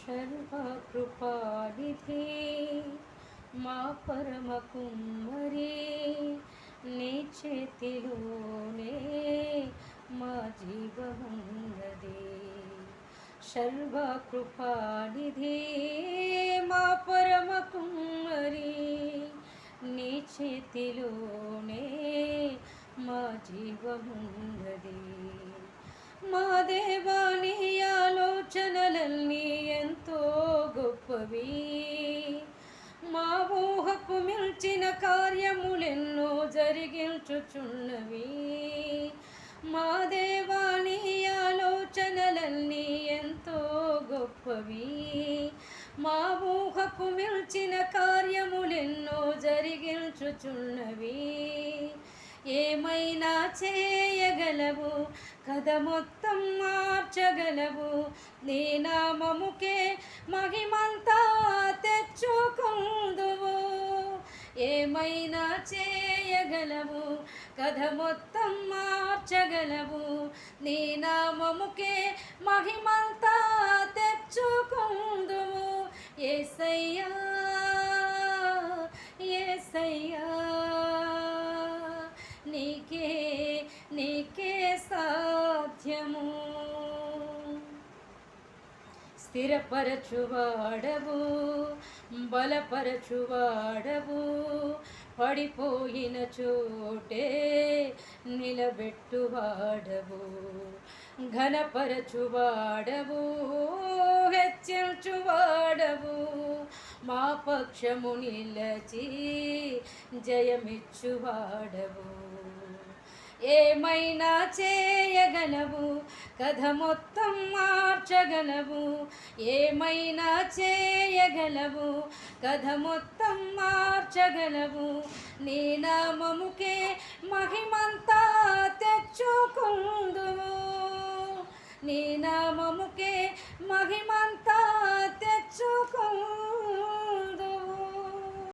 సర్వకృపానిధి మా పరమ కుమ్మరి, నీ చేతిలోనే మా జీవమున్నది. సర్వకృపానిధి మా పరమ కుమ్మరి, నీ చేతిలోనే మా జీవమున్నది. మా దేవాని ఆలోచనలన్నీ ఎంతో గొప్పవి, మా ఊహకు మించిన కార్యములెన్నో జరిగించుచున్నవి. మా దేవాని ఆలోచనలన్నీ ఎంతో గొప్పవి, మా ఊహకు మించిన కార్యములెన్నో జరిగించుచున్నవి. ఏమైనా చేయగలవు, కథ మొత్తం మార్చగలవు, నీ నామముకే మహిమంతా తెచ్చుకుందువు. ఏమైనా చేయగలవు, కథ మొత్తం మార్చగలవు, నీ నామముకే మహిమంతా తెచ్చుకుందువు. యేసయ్యా యేసయ్యా, నీకే నీకే సాధ్యము. స్థిరపరచువాడవు, బలపరచువాడవు, పడిపోయిన చోటే నిలబెట్టువాడవు. ఘనపరచువాడవు, హెచ్చించువాడవు, మా పక్షము నిలచి జయమిచ్చువాడవు. ఏమైనా చేయగలవు, కథ మొత్తం మార్చగలవు, ఏమైనా చేయగలవు, కథ మొత్తం మార్చగలవు, నీ నామముకే మహిమంతా తెచ్చుకుందువు. నీ